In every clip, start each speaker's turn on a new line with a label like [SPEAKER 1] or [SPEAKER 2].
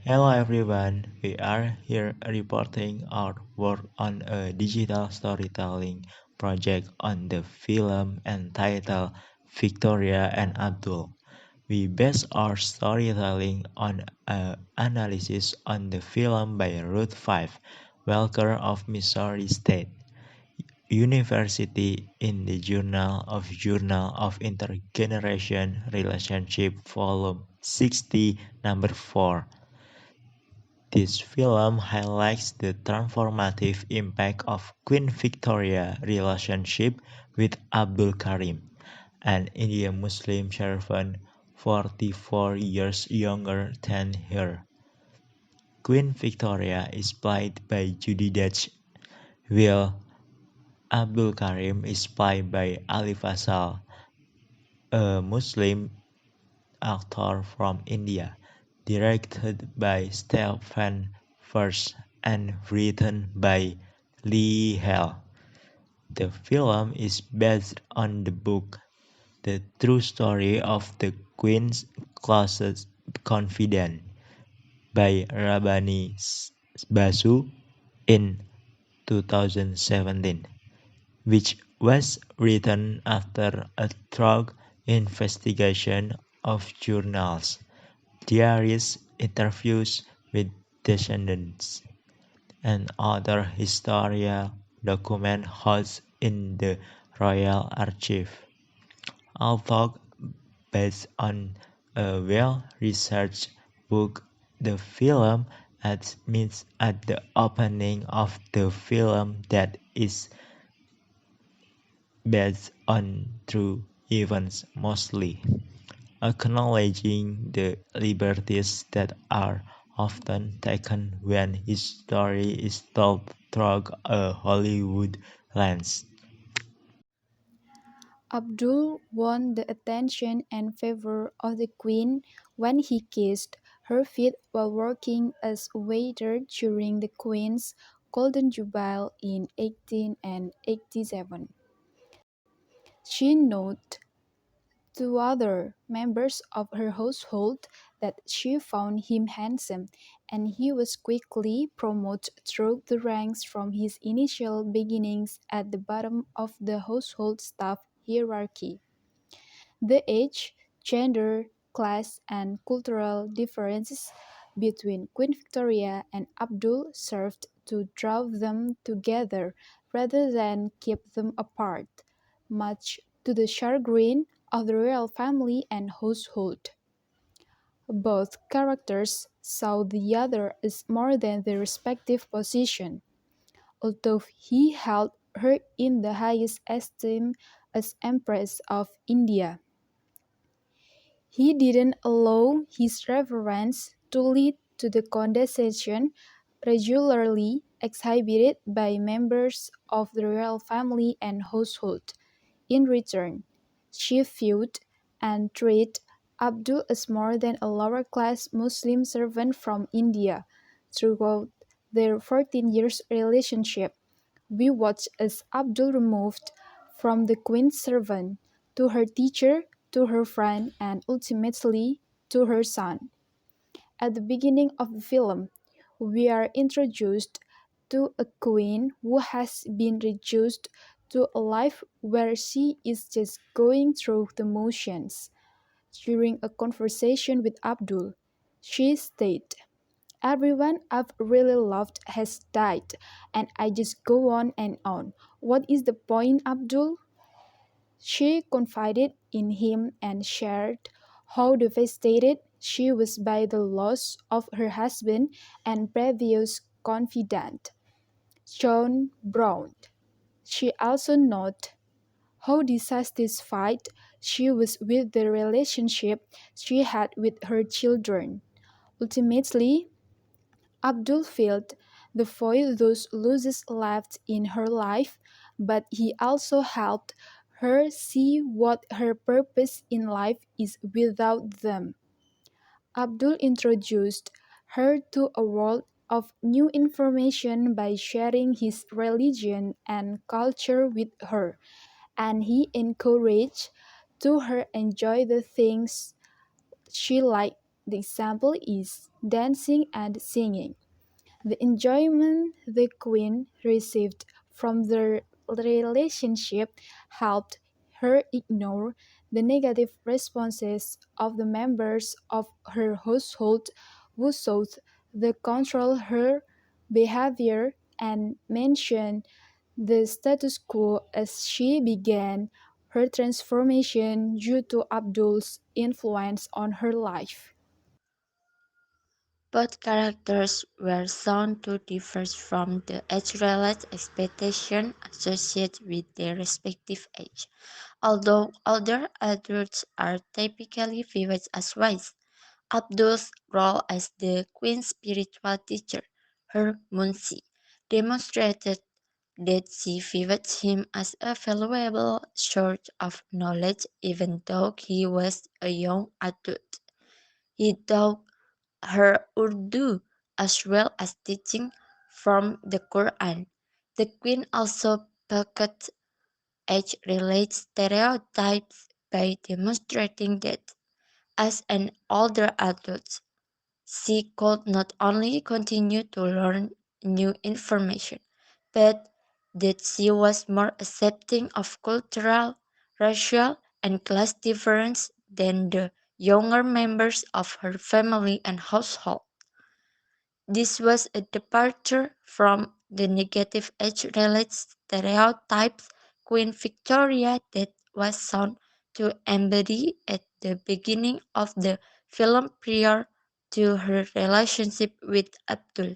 [SPEAKER 1] Hello everyone, we are here reporting our work on a digital storytelling project on the film entitled Victoria and Abdul. We base our storytelling on an analysis on the film by Ruth Five, Welker of Missouri State University in the Journal of Intergeneration Relationship Volume 60, number 4. This film highlights the transformative impact of Queen Victoria's relationship with Abdul Karim, an Indian Muslim servant 44 years younger than her. Queen Victoria is played by Judi Dench, while Abdul Karim is played by Ali Fasal, a Muslim actor from India, directed by Stephen Frears and written by LeeHall. The film is based on the book The True Story of the Queen's Closest Confidant by Shrabani Basu in 2017, which was written after a thorough investigation of journals, diaries, interviews with descendants, and other historical documents housed in the Royal Archive. Although based on a well-researched book, the film admits at the opening of the film that is based on true events mostly, acknowledging the liberties that are often taken when his story is told through a Hollywood lens.
[SPEAKER 2] Abdul won the attention and favor of the Queen when he kissed her feet while working as a waiter during the Queen's Golden Jubilee in 1887. She noted to other members of her household that she found him handsome, and he was quickly promoted through the ranks from his initial beginnings at the bottom of the household staff hierarchy. The age, gender, class, and cultural differences between Queen Victoria and Abdul served to draw them together rather than keep them apart, much to the chagrin of the royal family and household. Both characters saw the other as more than their respective position, although he held her in the highest esteem as Empress of India. He didn't allow his reverence to lead to the condescension regularly exhibited by members of the royal family and household. In return, she viewed and treated Abdul as more than a lower-class Muslim servant from India. Throughout their 14 years relationship, we watch as Abdul moved from the queen's servant to her teacher to her friend and ultimately to her son. At the beginning of the film, we are introduced to a queen who has been reduced to a life where she is just going through the motions. During a conversation with Abdul, she stated, "Everyone I've really loved has died, and I just go on and on. What is the point, Abdul?" She confided in him and shared how devastated she was by the loss of her husband and previous confidant, John Brown. She also noted how dissatisfied she was with the relationship she had with her children. Ultimately, Abdul filled the void those losses left in her life, but he also helped her see what her purpose in life is without them. Abdul introduced her to a world of new information by sharing his religion and culture with her, and he encouraged to her enjoy the things she liked The example is dancing and singing. The enjoyment the queen received from their relationship helped her ignore the negative responses of the members of her household who sought to control her behavior and maintain the status quo as she began her transformation due to Abdul's influence on her life.
[SPEAKER 3] Both characters were shown to differ from the age-related expectations associated with their respective age. Although older adults are typically viewed as wise, Abdul's role as the Queen's spiritual teacher, her Munsi, demonstrated that she viewed him as a valuable source of knowledge even though he was a young adult. He taught her Urdu as well as teaching from the Quran. The Queen also bucked age-related stereotypes by demonstrating that as an older adult, she could not only continue to learn new information, but that she was more accepting of cultural, racial, and class difference than the younger members of her family and household. This was a departure from the negative age-related stereotypes Queen Victoria that was shown to embody at the beginning of the film prior to her relationship with Abdul.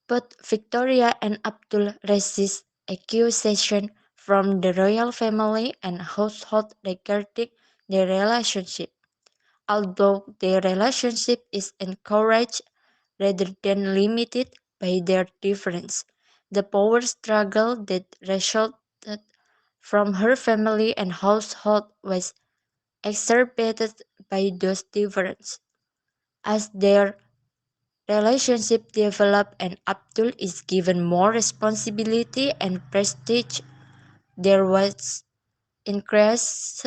[SPEAKER 3] Both Victoria and Abdul resist accusation from the royal family and household regarding their relationship. Although their relationship is encouraged rather than limited by their difference. The power struggle that resulted from her family and household was exacerbated by those differences. As their relationship developed and Abdul is given more responsibility and prestige, there was increased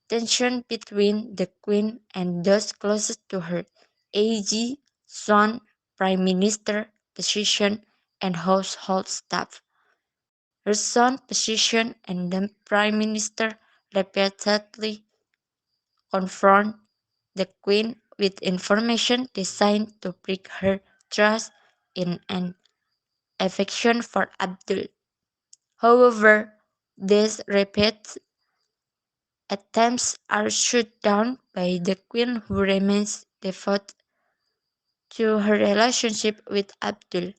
[SPEAKER 3] tension between the Queen and those closest to her, AG, son, Prime Minister position, and household staff. Her son's position and the Prime Minister repeatedly confront the Queen with information designed to break her trust in and affection for Abdul. However, these repeated attempts are shut down by the Queen, who remains devoted to her relationship with Abdul.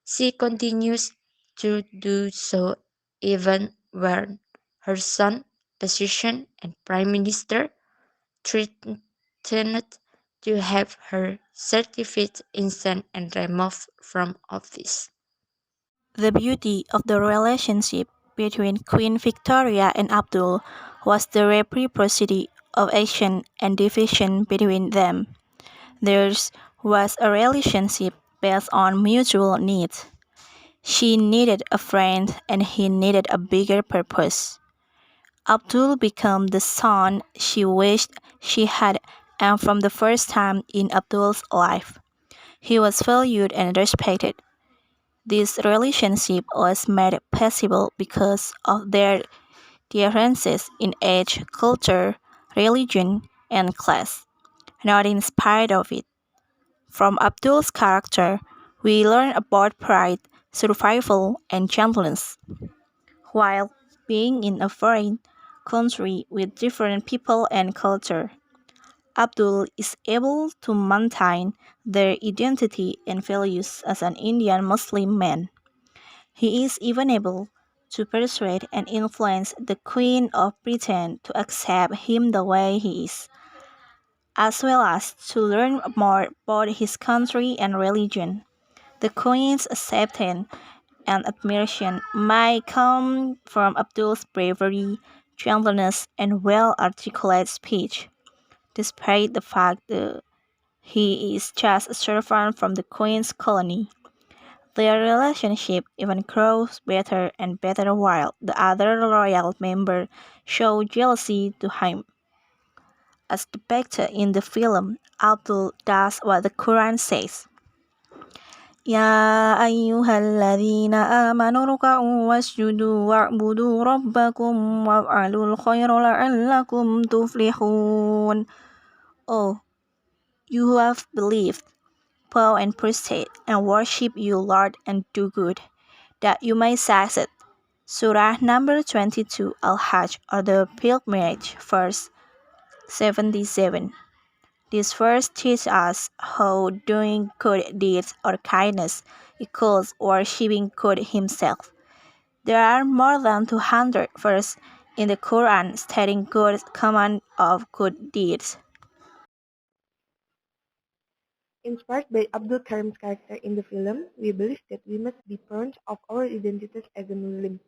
[SPEAKER 3] She continues to do so even when her son, position, and prime minister threatened to have her certificate installed and removed from office.
[SPEAKER 4] The beauty of the relationship between Queen Victoria and Abdul was the reciprocity of action and division between them. Theirs was a relationship based on mutual needs. She needed a friend and he needed a bigger purpose. Abdul became the son she wished she had, and from the first time in Abdul's life, he was valued and respected. This relationship was made possible because of their differences in age, culture, religion, and class, not in spite of it. From Abdul's character, we learn about pride, survival, and gentleness. While being in a foreign country with different people and culture, Abdul is able to maintain their identity and values as an Indian Muslim man. He is even able to persuade and influence the Queen of Britain to accept him the way he is, as well as to learn more about his country and religion. The Queen's acceptance and admiration may come from Abdul's bravery, gentleness, and well articulated speech, despite the fact that he is just a servant from the Queen's colony. Their relationship even grows better and better while the other royal members show jealousy to him. as depicted in the film, Abdul does what the Quran says. يا أيها الذين آمنوا اركعوا واسجدوا واعبدوا ربكم وافعلوا الخير لعلكم تفلحون. Oh, you who have believed, bow and prostrate and worship your Lord and do good, that you may succeed. Surah number 22 Al-Hajj, or the Pilgrimage, verse 77. This verse teaches us how doing good deeds or kindness equals worshipping God Himself. There are more than 200 verses in the Quran stating God's command of good deeds.
[SPEAKER 5] Inspired by Abdul Karim's character in the film, we believe that we must be proud of our identities as a Muslim.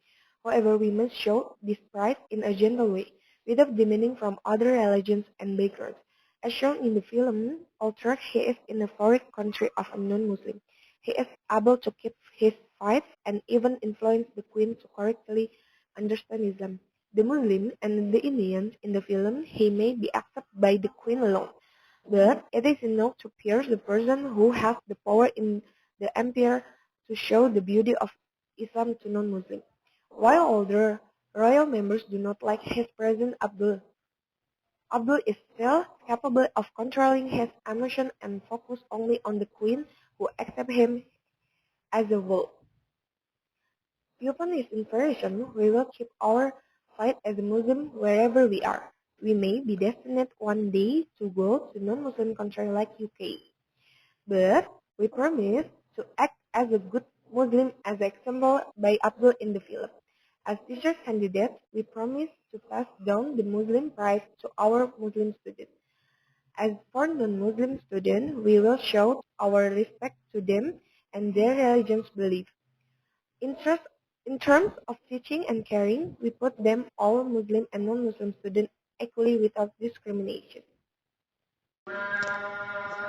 [SPEAKER 5] However, we must show this pride in a gentle way, without demeaning from other religions and backgrounds. As shown in the film, although he is in a foreign country of a non-Muslim, he is able to keep his faith and even influence the queen to correctly understand Islam. The Muslim and the Indians in the film, he may be accepted by the queen alone, but it is enough to pierce the person who has the power in the empire to show the beauty of Islam to non-Muslims. While other royal members do not like his present Abdul, Abdul is still capable of controlling his emotion and focus only on the queen who accepts him as a whole. Upon his inspiration, we will keep our fight as a Muslim wherever we are. We may be destined one day to go to non-Muslim country like UK, but we promise to act as a good Muslim as example by Abdul in the film. As teacher candidates, we promise to pass down the Muslim pride to our Muslim students. As for non-Muslim students, we will show our respect to them and their religion's belief. In terms of teaching and caring, we put them all Muslim and non-Muslim students equally without discrimination.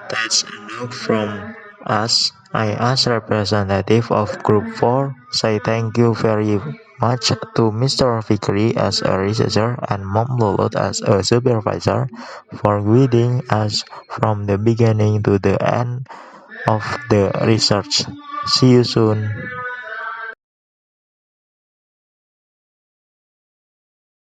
[SPEAKER 1] That's enough from us. I, as representative of Group 4, say thank you very much to Mr. Fikri as a researcher and Mom Lulot as a supervisor for guiding us from the beginning to the end of the research. See you soon.